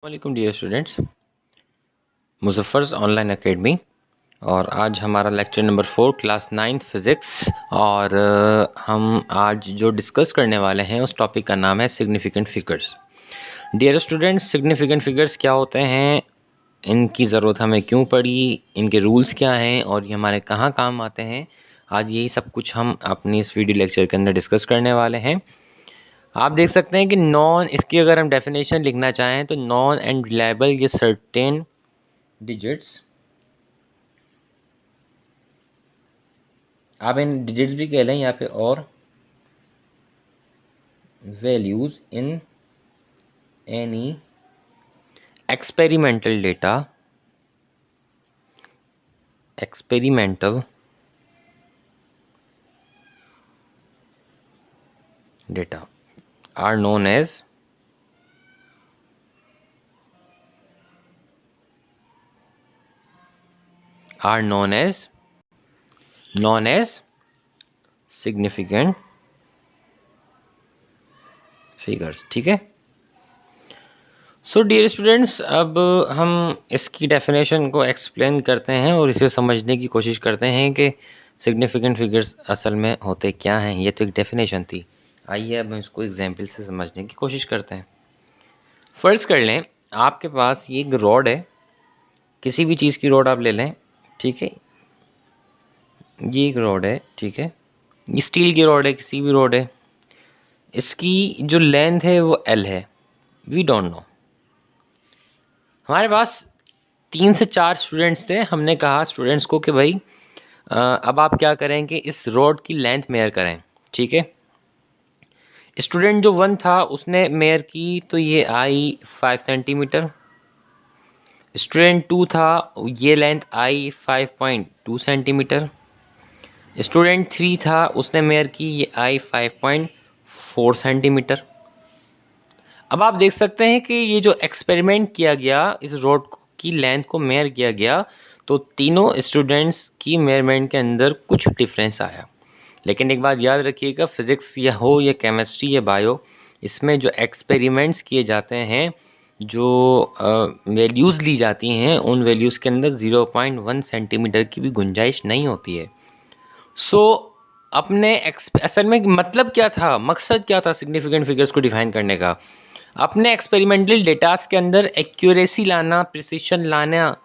वालेकुम dear students, मुज़फ़्फ़र्स online academy. और आज हमारा lecture number 4 class 9th physics. और हम आज जो डिस्कस करने वाले हैं उस टॉपिक का नाम है significant figures. Dear students, significant figures क्या होते हैं, इनकी ज़रूरत हमें क्यों पड़ी, इनके रूल्स क्या हैं और ये हमारे कहाँ काम आते हैं, आज यही सब कुछ हम अपनी इस वीडियो लेक्चर के अंदर डिस्कस करने वाले हैं। आप देख सकते हैं कि नॉन, इसकी अगर हम डेफिनेशन लिखना चाहें तो नॉन एंड रिलायबल ये सर्टेन डिजिट्स, आप इन डिजिट्स भी कह लें यहाँ पे, और values in any experimental data are known as significant figures. ठीक है। सो डियर स्टूडेंट्स, अब हम इसकी डेफिनेशन को एक्सप्लेन करते हैं और इसे समझने की कोशिश करते हैं कि सिग्निफिकेंट फिगर्स असल में होते क्या हैं। ये तो एक डेफिनेशन थी, आइए अब हम इसको एग्जाम्पल से समझने की कोशिश करते हैं। फर्ज कर लें आपके पास ये एक रॉड है, किसी भी चीज़ की रॉड आप ले लें, ठीक है। ये एक रॉड है, ठीक है, ये स्टील की रॉड है, किसी भी रॉड है, इसकी जो लेंथ है वो L है। We don't know. हमारे पास 3 से 4 स्टूडेंट्स थे। हमने कहा स्टूडेंट्स को कि भाई अब आप क्या करें कि इस रॉड की लेंथ मेयर करें, ठीक है। स्टूडेंट जो 1 था उसने मेयर की तो ये आई 5 सेंटीमीटर। स्टूडेंट 2 था, ये लेंथ आई 5.2 सेंटीमीटर। स्टूडेंट 3 था, उसने मेयर की, ये आई 5.4 सेंटीमीटर। अब आप देख सकते हैं कि ये जो एक्सपेरिमेंट किया गया, इस रॉड की लेंथ को मेयर किया गया, तो तीनों स्टूडेंट्स की मेयरमेंट के अंदर कुछ डिफरेंस आया। लेकिन एक बात याद रखिएगा, फिज़िक्स या हो या केमिस्ट्री या बायो, इसमें जो एक्सपेरिमेंट्स किए जाते हैं, जो वैल्यूज़ ली जाती हैं, उन वैल्यूज़ के अंदर 0.1 सेंटीमीटर की भी गुंजाइश नहीं होती है। सो अपने असल में मतलब क्या था, मकसद क्या था सिग्निफिकेंट फिगर्स को डिफाइन करने का? अपने एक्सपेरिमेंटल डेटास के अंदर एक्यूरेसी लाना, प्रिसिशन लाना,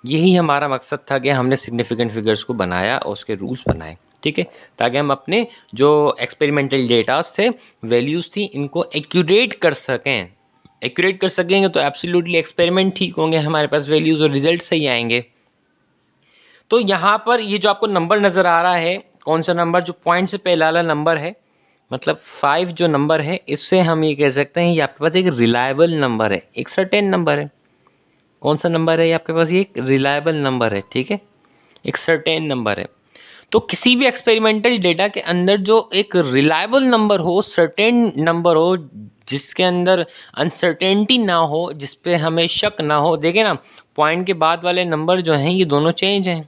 यही हमारा मकसद था कि हमने सिग्निफिकेंट फिगर्स को बनाया और उसके रूल्स बनाए, ठीक है, ताकि हम अपने जो एक्सपेरिमेंटल डेटास थे, वैल्यूज़ थी, इनको एक्यूरेट कर सकें। एक्यूरेट कर सकेंगे तो एब्सोल्युटली एक्सपेरिमेंट ठीक होंगे, हमारे पास वैल्यूज़ और रिजल्ट सही आएंगे। तो यहाँ पर ये जो आपको नंबर नज़र आ रहा है, कौन सा नंबर, जो पॉइंट से पहला वाला नंबर है, मतलब 5 जो नंबर है, इससे हम ये कह सकते हैं ये आपके पास एक रिलायबल नंबर है, एक सर्टेन नंबर है। कौन सा नंबर है ये आपके पास? ये एक रिलायबल नंबर है, ठीक है, एक सर्टेन नंबर है। तो किसी भी एक्सपेरिमेंटल डेटा के अंदर जो एक रिलायबल नंबर हो, सर्टेन नंबर हो, जिसके अंदर अनसर्टेनिटी ना हो, जिस पे हमें शक ना हो। देखें ना, पॉइंट के बाद वाले नंबर जो हैं ये दोनों चेंज हैं।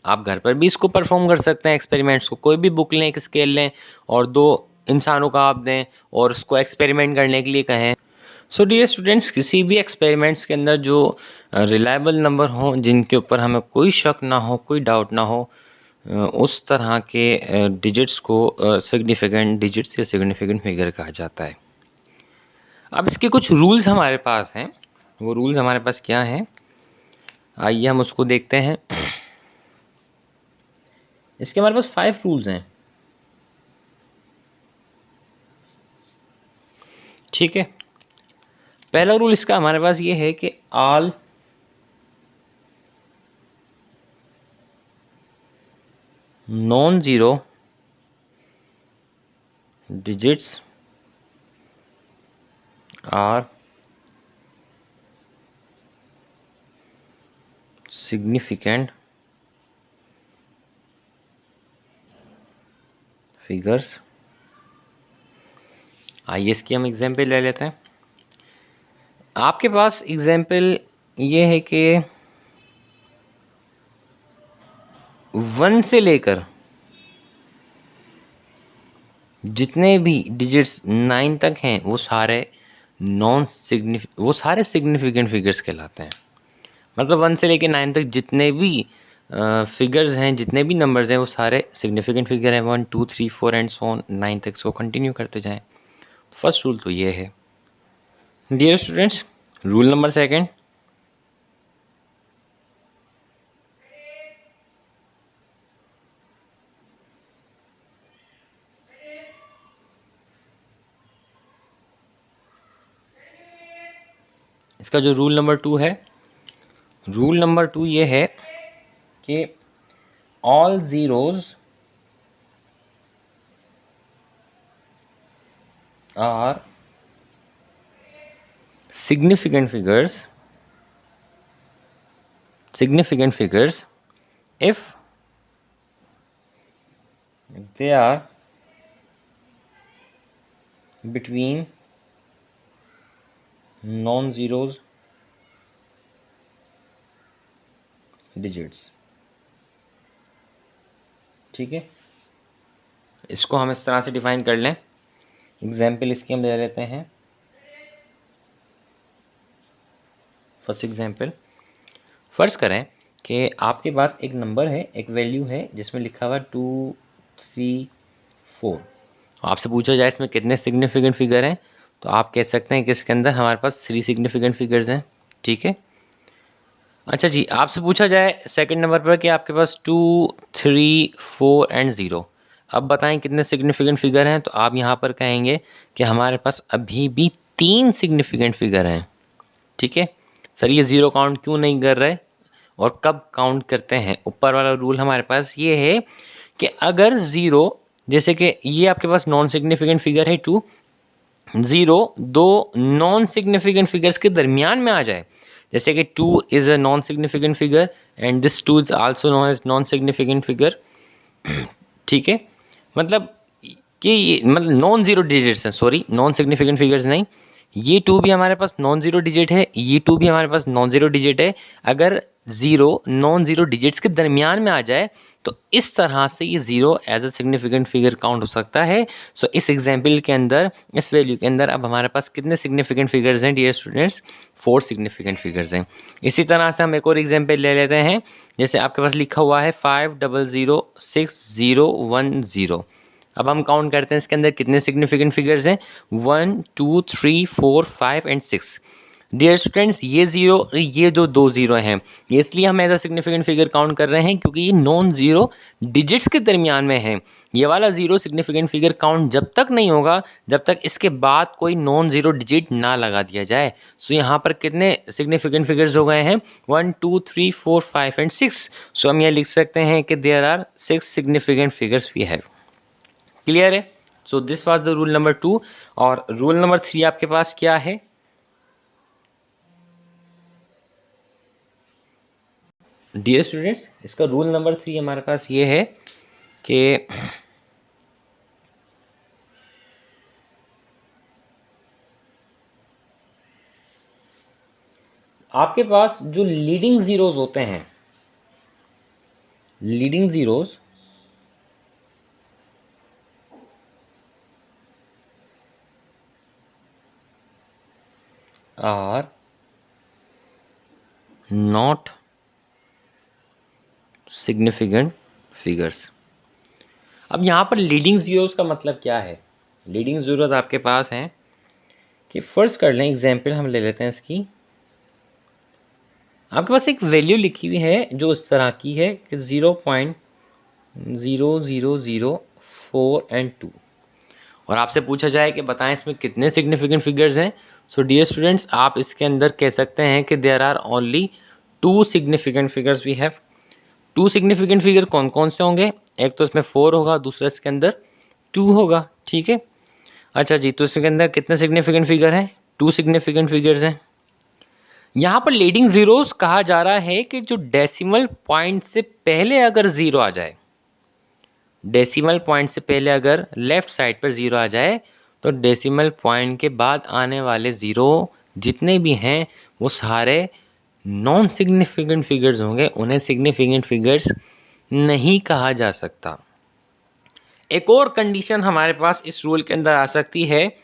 आप घर पर भी इसको परफॉर्म कर सकते हैं, एक्सपेरिमेंट्स को। कोई भी बुक लें, एक स्केल लें और 2 इंसानों का आप दें और उसको एक्सपेरिमेंट करने के लिए कहें। सो डियर स्टूडेंट्स, किसी भी एक्सपेरिमेंट्स के अंदर जो रिलायबल नंबर हों, जिनके ऊपर हमें कोई शक ना हो, कोई डाउट ना हो, उस तरह के डिजिट्स को सिग्निफिकेंट डिजिट्स या सिग्निफिकेंट फिगर कहा जाता है। अब इसके कुछ रूल्स हमारे पास हैं। वो रूल्स हमारे पास क्या हैं, आइए हम उसको देखते हैं। इसके हमारे पास 5 रूल्स हैं, ठीक है। पहला रूल इसका हमारे पास ये है कि all non zero digits are significant figures. आइए इसकी हम एग्जाम्पल ले लेते हैं। आपके पास एग्जाम्पल ये है कि 1 से लेकर जितने भी डिजिट्स 9 तक हैं वो सारे वो सारे सिग्निफिकेंट फिगर्स कहलाते हैं। मतलब 1 से लेके 9 तक जितने भी फिगर्स हैं, जितने भी नंबर्स हैं, वो सारे सिग्निफिकेंट फिगर हैं। 1 2 3 4 एंड सो ऑन 9 तक इसको कंटिन्यू करते जाएं। फर्स्ट रूल तो ये है dear students. Rule number second, इसका जो रूल नंबर 2 है, रूल नंबर 2 ये है कि all zeros are significant figures if they are between non-zeros digits। ठीक है, इसको हम इस तरह से डिफाइन कर लें। एग्जाम्पल इसकी हम ले लेते हैं। फर्स्ट एग्जाम्पल, फर्ज करें कि आपके पास एक नंबर है, एक वैल्यू है जिसमें लिखा हुआ 2 3 4। आपसे पूछा जाए इसमें कितने सिग्निफिकेंट फिगर हैं, तो आप कह सकते हैं कि इसके अंदर हमारे पास 3 सिग्निफिकेंट फिगर्स हैं। ठीक है, अच्छा जी, आपसे पूछा जाए सेकंड नंबर पर कि आपके पास 2 3 4 एंड 0, अब बताएं कितने सिग्निफिकेंट फिगर हैं। तो आप यहाँ पर कहेंगे कि हमारे पास अभी भी 3 सिग्निफिकेंट फिगर हैं। ठीक है सर, ये 0 काउंट क्यों नहीं कर रहे और कब काउंट करते हैं? ऊपर वाला रूल हमारे पास ये है कि अगर 0, जैसे कि ये आपके पास नॉन सिग्निफिकेंट फिगर है 2, 0 दो नॉन सिग्निफिकेंट फिगर्स के दरमियान में आ जाए, जैसे कि 2 is a non significant figure and this 2 is also known as non significant figure. ठीक है, मतलब कि ये मतलब नॉन जीरो डिजिट्स हैं, सॉरी नॉन सिग्निफिकेंट फिगर्स नहीं। ये 2 भी हमारे पास नॉन जीरो डिजिट है, ये 2 भी हमारे पास नॉन जीरो डिजिट है। अगर 0 नॉन जीरो डिजिट्स के दरमियान में आ जाए तो इस तरह से ये 0 as a significant figure count हो सकता है। सो इस एग्जाम्पल के अंदर, इस वैल्यू के अंदर अब हमारे पास कितने सिग्निफिकेंट फिगर्स हैं डियर स्टूडेंट्स? 4 सिग्निफिकेंट फिगर्स हैं। इसी तरह से हम एक और एग्जाम्पल ले लेते हैं। जैसे आपके पास लिखा हुआ है 50061010। अब हम काउंट करते हैं इसके अंदर कितने सिग्निफिकेंट फिगर्स हैं। 1 2 3 4 5 एंड 6। डियर स्टूडेंट्स, ये 0, ये जो 2 0 हैं, ये इसलिए हम as a significant figure count कर रहे हैं क्योंकि ये नॉन जीरो डिजिट्स के दरमियान में है। ये वाला 0 सिग्निफिकेंट फिगर काउंट जब तक नहीं होगा जब तक इसके बाद कोई नॉन जीरो डिजिट ना लगा दिया जाए। सो यहाँ पर कितने सिग्निफिकेंट फिगर्स हो गए हैं? 1 2 3 4 5 एंड 6। सो हम ये लिख सकते हैं कि there are 6 significant figures we have. Clear है? So this was the rule number 2। और रूल नंबर 3 आपके पास क्या है? डियर स्टूडेंट्स, इसका रूल नंबर 3 हमारे पास ये है कि आपके पास जो लीडिंग जीरोज होते हैं, leading zeros are not significant figures. अब यहाँ पर लीडिंग जीरोज का मतलब क्या है? लीडिंग जीरोज आपके पास हैं कि फर्स्ट कर लें, एग्जाम्पल हम ले लेते हैं इसकी। आपके पास एक वैल्यू लिखी हुई है जो इस तरह की है कि 0.0004 एंड 2, और आपसे पूछा जाए कि बताएं इसमें कितने सिग्निफिकेंट फिगर्स हैं। सो डियर स्टूडेंट्स, आप इसके अंदर कह सकते हैं कि there are only 2 significant figures we have. 2 significant figure कौन कौन से होंगे? एक तो इसमें 4 होगा, दूसरा इसके अंदर 2 होगा। ठीक है, अच्छा जी, तो इसके अंदर कितने सिग्निफिकेंट फिगर हैं? 2 सिग्निफिकेंट फिगर्स हैं। यहाँ पर लीडिंग जीरोस कहा जा रहा है कि जो डेसिमल पॉइंट से पहले अगर 0 आ जाए, डेसिमल पॉइंट से पहले अगर लेफ्ट साइड पर 0 आ जाए तो डेसिमल पॉइंट के बाद आने वाले 0 जितने भी हैं वो सारे नॉन सिग्निफिकेंट फिगर्स होंगे, उन्हें सिग्निफिकेंट फिगर्स नहीं कहा जा सकता। एक और कंडीशन हमारे पास इस रूल के अंदर आ सकती है,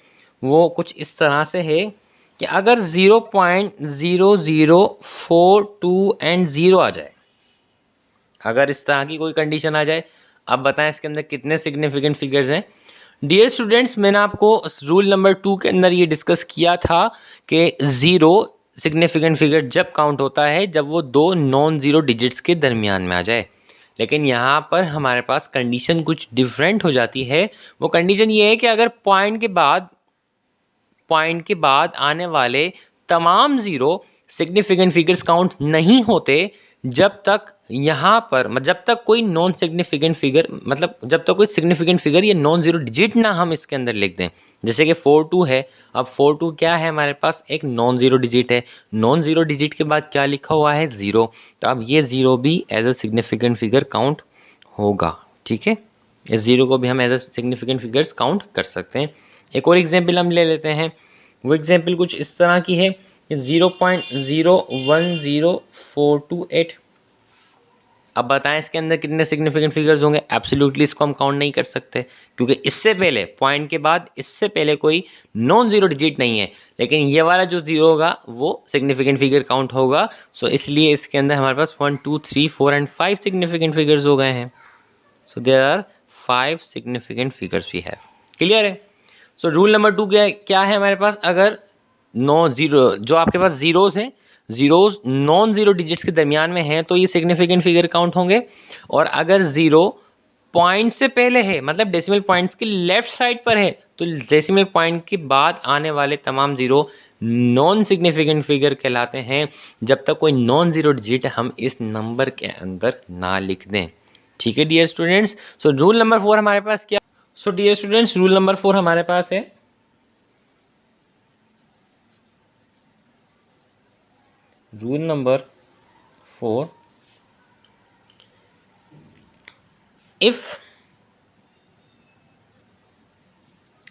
वो कुछ इस तरह से है कि अगर 0.0042 एंड 0 आ जाए, अगर इस तरह की कोई कंडीशन आ जाए, अब बताएं इसके अंदर कितने सिग्निफिकेंट फिगर्स हैं। डियर स्टूडेंट्स, मैंने आपको रूल नंबर 2 के अंदर ये डिस्कस किया था कि 0 सिग्निफिकेंट फिगर जब काउंट होता है जब वो दो नॉन ज़ीरो डिजिट्स के दरमियान में आ जाए। लेकिन यहाँ पर हमारे पास कंडीशन कुछ डिफरेंट हो जाती है। वो कंडीशन ये है कि अगर पॉइंट के बाद आने वाले तमाम ज़ीरो सिग्निफिकेंट फिगर्स काउंट नहीं होते जब तक यहाँ पर जब तक कोई नॉन सिग्निफिकेंट फिगर, मतलब जब तक कोई सिग्निफिकेंट फिगर या नॉन ज़ीरो डिजिट ना हम इसके अंदर लिख दें। जैसे कि 42 है, अब 42 क्या है, हमारे पास एक नॉन ज़ीरो डिजिट है। नॉन ज़ीरो डिजिट के बाद क्या लिखा हुआ है, ज़ीरो। तो अब ये ज़ीरो भी as a significant figure count होगा। ठीक है, इस ज़ीरो को भी हम as a significant figures count कर सकते हैं। एक और एग्जाम्पल हम ले लेते हैं। वो एग्जाम्पल कुछ इस तरह की है कि 0.010428। अब बताएं इसके अंदर कितने सिग्निफिकेंट फिगर्स होंगे। एब्सोल्युटली इसको हम काउंट नहीं कर सकते क्योंकि इससे पहले, पॉइंट के बाद इससे पहले कोई नॉन जीरो डिजिट नहीं है। लेकिन ये वाला जो जीरो होगा वो सिग्निफिकेंट फिगर काउंट होगा। सो इसलिए इसके अंदर हमारे पास 1 2 3 4 एंड 5 सिग्निफिकेंट फिगर्स हो गए हैं। So there are 5 significant figures we have. Clear है। सो रूल नंबर 2 क्या है हमारे पास, अगर नो जीरो जो आपके पास जीरोस हैं, जीरोस नॉन जीरो डिजिट्स के दरमियान में हैं तो ये सिग्निफिकेंट फिगर काउंट होंगे। और अगर जीरो पॉइंट से पहले है, मतलब डेसिमल पॉइंट्स के लेफ्ट साइड पर है, तो डेसिमल पॉइंट के बाद आने वाले तमाम जीरो नॉन सिग्निफिकेंट फिगर कहलाते हैं जब तक कोई नॉन जीरो डिजिट हम इस नंबर के अंदर ना लिख दें। ठीक है dear students. So rule number 4 हमारे पास क्या, so dear students rule number 4 हमारे पास है, rule number 4, if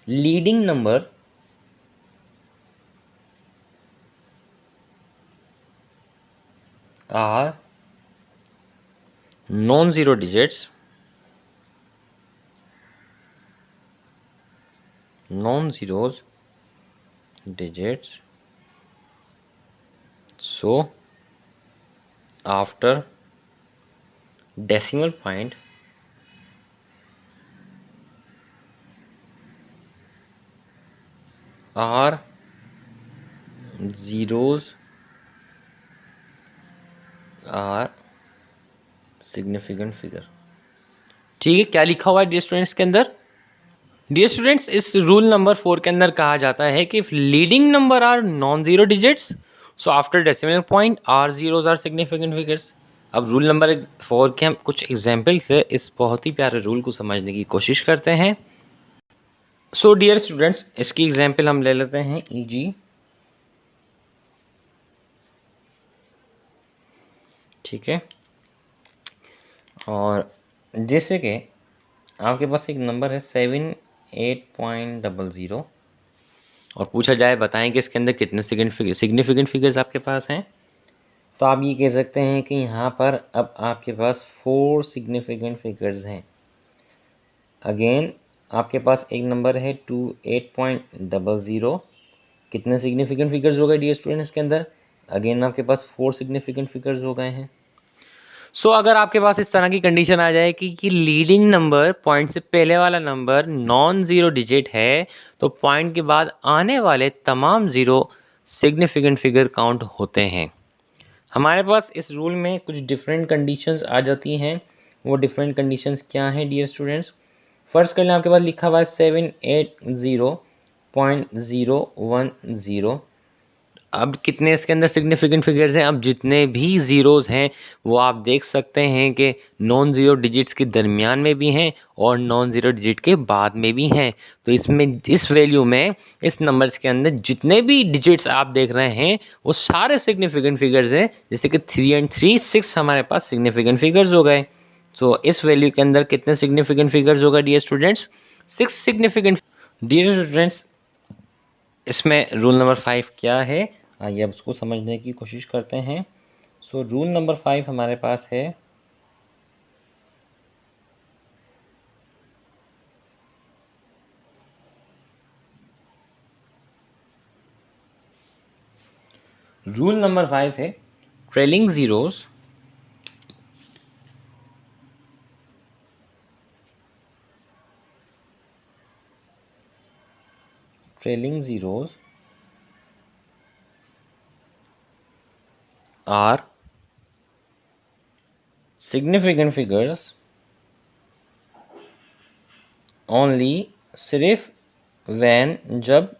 leading number are non-zero digits, non-zeros digits, so after decimal point are zeros are significant figure। ठीक है, क्या लिखा हुआ है डियर स्टूडेंट्स के अंदर। डियर स्टूडेंट्स, इस रूल नंबर 4 के अंदर कहा जाता है कि if leading number are non zero digits, so after decimal point are zeros are significant figures. अब रूल नंबर 4 के हम कुछ एग्जाम्पल से इस बहुत ही प्यारे रूल को समझने की कोशिश करते हैं। सो डियर स्टूडेंट्स, इसकी एग्जाम्पल हम ले लेते हैं ईजी। ठीक है, और जैसे कि आपके पास एक नंबर है 78.00 और पूछा जाए बताएं कि इसके अंदर कितने सिग्निफिकेंट फिगर्स आपके पास हैं, तो आप ये कह सकते हैं कि यहाँ पर अब आपके पास 4 सिग्निफिकेंट फिगर्स हैं। अगेन आपके पास एक नंबर है 28.00, कितने सिग्निफिकेंट फिगर्स हो गए डियर स्टूडेंट्स के अंदर, अगेन आपके पास 4 सिग्निफिकेंट फिगर्स हो गए हैं। सो अगर आपके पास इस तरह की कंडीशन आ जाए कि लीडिंग नंबर, पॉइंट से पहले वाला नंबर नॉन ज़ीरो डिजिट है, तो पॉइंट के बाद आने वाले तमाम ज़ीरो सिग्निफिकेंट फिगर काउंट होते हैं। हमारे पास इस रूल में कुछ डिफरेंट कंडीशंस आ जाती हैं। वो डिफरेंट कंडीशंस क्या हैं डियर स्टूडेंट्स। फर्स्ट कर लें, आपके पास लिखा हुआ है 780.010। अब कितने इसके अंदर सिग्निफिकेंट फिगर्स हैं, अब जितने भी ज़ीरोज़ हैं वो आप देख सकते हैं कि नॉन ज़ीरो डिजिट्स के दरमियान में भी हैं और नॉन ज़ीरो डिजिट के बाद में भी हैं। तो इसमें, इस वैल्यू में, इस नंबर्स के अंदर जितने भी डिजिट्स आप देख रहे हैं वो सारे सिग्निफिकेंट फिगर्स हैं। जैसे कि 3 एंड 3 6 हमारे पास सिग्निफिकेंट फिगर्स हो गए। सो इस वैल्यू के अंदर कितने सिग्निफिकेंट फिगर्स होगा dear students, 6 significant. Dear students, इसमें रूल नंबर 5 क्या है, आइए अब उसको समझने की कोशिश करते हैं। सो रूल नंबर 5 हमारे पास है, रूल नंबर 5 है trailing zeros are significant figures only सिर्फ when जब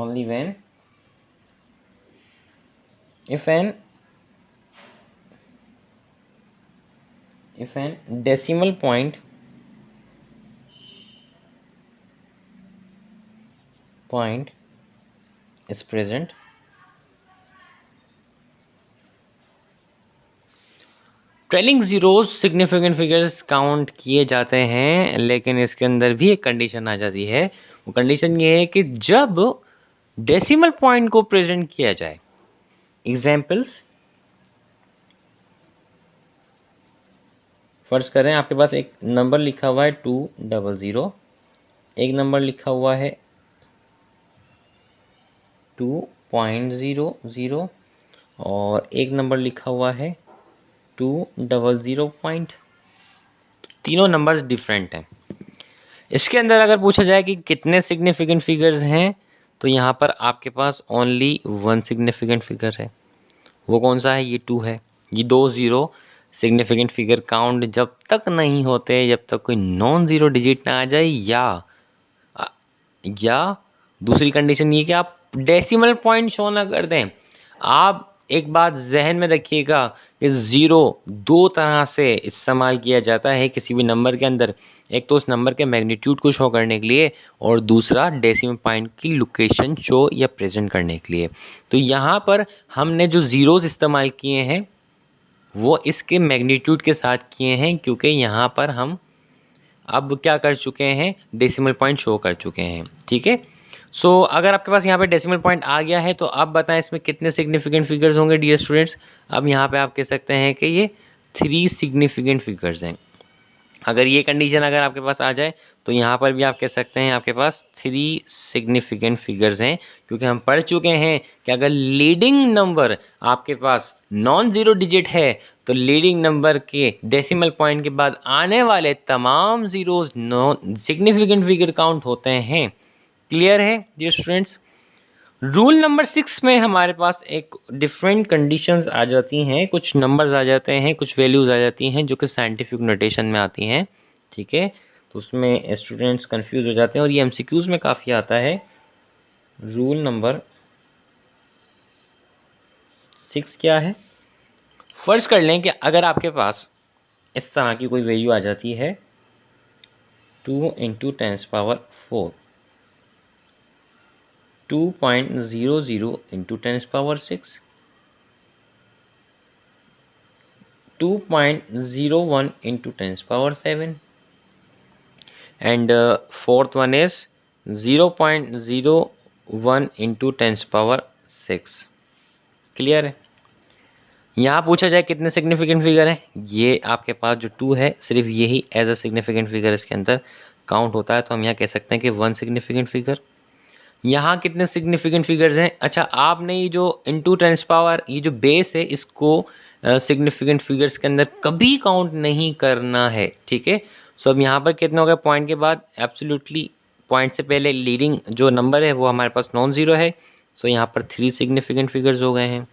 only when if an decimal point is present trailing zeros significant figures count किए जाते हैं, लेकिन इसके अंदर भी एक कंडीशन आ जाती है। वो कंडीशन ये है कि जब डेसिमल पॉइंट को प्रेजेंट किया जाए। एग्जाम्पल्स, फर्ज करें आपके पास एक नंबर लिखा हुआ है 200, एक नंबर लिखा हुआ है 2.00 और एक नंबर लिखा हुआ है 200. तीनों नंबर्स डिफरेंट हैं। इसके अंदर अगर पूछा जाए कि कितने सिग्निफिकेंट फिगर्स हैं, तो यहाँ पर आपके पास ओनली 1 सिग्निफिकेंट फिगर है। वो कौन सा है? ये 2 है। ये 2 ज़ीरो सिग्निफिकेंट फिगर काउंट जब तक नहीं होते, जब तक कोई नॉन ज़ीरो डिजिट ना आ जाए, या दूसरी कंडीशन ये कि आप डेसिमल पॉइंट शो ना कर दें। आप एक बात जहन में रखिएगा कि ज़ीरो 2 तरह से इस्तेमाल किया जाता है किसी भी नंबर के अंदर। एक तो उस नंबर के मैग्नीट्यूड को शो करने के लिए, और दूसरा डेसिमल पॉइंट की लोकेशन शो या प्रेजेंट करने के लिए। तो यहाँ पर हमने जो ज़ीरोज़ इस्तेमाल किए हैं वो इसके मैग्नीट्यूड के साथ किए हैं, क्योंकि यहाँ पर हम अब क्या कर चुके हैं? डेसिमल पॉइंट शो कर चुके हैं। ठीक है। सो अगर आपके पास यहाँ पे डेसिमल पॉइंट आ गया है, तो अब बताएं इसमें कितने सिग्निफिकेंट फिगर्स होंगे डियर स्टूडेंट्स। अब यहाँ पे आप कह सकते हैं कि ये 3 सिग्निफिकेंट फिगर्स हैं। अगर ये कंडीशन अगर आपके पास आ जाए, तो यहाँ पर भी आप कह सकते हैं आपके पास 3 सिग्निफिकेंट फिगर्स हैं, क्योंकि हम पढ़ चुके हैं कि अगर लीडिंग नंबर आपके पास नॉन ज़ीरो डिजिट है, तो लीडिंग नंबर के डेसिमल पॉइंट के बाद आने वाले तमाम zeros non significant figure count होते हैं। क्लियर है डियर स्टूडेंट्स? रूल नंबर 6 में हमारे पास एक डिफरेंट कंडीशंस आ जाती हैं, कुछ नंबर्स आ जाते हैं, कुछ वैल्यूज़ आ जाती हैं जो कि साइंटिफिक नोटेशन में आती हैं। ठीक है, तो उसमें स्टूडेंट्स कंफ्यूज हो जाते हैं, और ये एमसीक्यूज में काफ़ी आता है। रूल नंबर 6 क्या है? फर्ज कर लें कि अगर आपके पास इस तरह की कोई वैल्यू आ जाती है 2 × 10⁴, 2.00 × 10⁶, 2.01 × 10⁷, and fourth one is 0.01 × 10⁶। Clear है? यहाँ पूछा जाए कितने सिग्निफिकेंट फिगर हैं, ये आपके पास जो 2 है सिर्फ यही एज अ सिग्निफिकेंट फिगर इसके अंदर काउंट होता है, तो हम यहाँ कह सकते हैं कि 1 सिग्निफिकेंट फिगर। यहाँ कितने सिग्निफिकेंट फिगर्स हैं? अच्छा, आपने ये जो इंटू 10⁻, ये जो बेस है, इसको सिग्निफिकेंट फिगर्स के अंदर कभी काउंट नहीं करना है। ठीक है। सो अब यहाँ पर कितने हो गए? पॉइंट के बाद एब्सोल्युटली पॉइंट से पहले लीडिंग जो नंबर है वो हमारे पास नॉन ज़ीरो है, सो यहाँ पर 3 सिग्निफिकेंट फिगर्स हो गए हैं।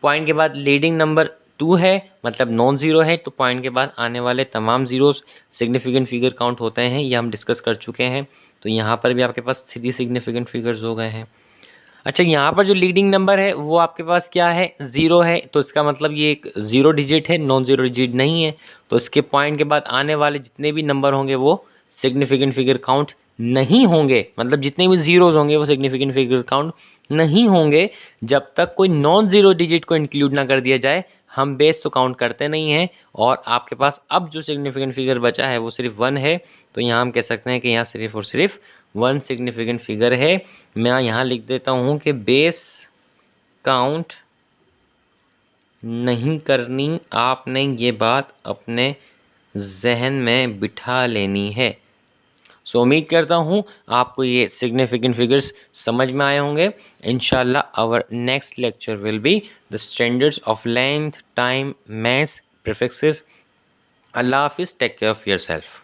पॉइंट के बाद लीडिंग नंबर 2 है, मतलब नॉन ज़ीरो है, तो पॉइंट के बाद आने वाले तमाम ज़ीरोस सिग्निफिकेंट फिगर काउंट होते हैं, ये हम डिस्कस कर चुके हैं। तो यहाँ पर भी आपके पास 3 सिग्निफिकेंट फिगर्स हो गए हैं। अच्छा, यहाँ पर जो लीडिंग नंबर है वो आपके पास क्या है? 0 है, तो इसका मतलब ये एक 0 डिजिट है, नॉन ज़ीरो डिजिट नहीं है। तो इसके पॉइंट के बाद आने वाले जितने भी नंबर होंगे वो सिग्निफिकेंट फिगर काउंट नहीं होंगे, मतलब जितने भी ज़ीरोज़ होंगे वो सिग्निफिकेंट फिगर काउंट नहीं होंगे जब तक कोई नॉन ज़ीरो डिजिट को इंक्लूड ना कर दिया जाए। हम बेस तो काउंट करते नहीं हैं, और आपके पास अब जो सिग्निफिकेंट फिगर बचा है वो सिर्फ 1 है। तो यहाँ हम कह सकते हैं कि यहाँ सिर्फ और सिर्फ 1 सिग्निफिकेंट फिगर है। मैं यहाँ लिख देता हूँ कि बेस काउंट नहीं करनी, आपने ये बात अपने जहन में बिठा लेनी है। सो उम्मीद करता हूँ आपको ये सिग्निफिकेंट फिगर्स समझ में आए होंगे। इंशाल्लाह our next lecture will be the standards of length, time, maths, prefixes. अल्लाह हाफिज़, टेक केयर ऑफ़ योरसेल्फ।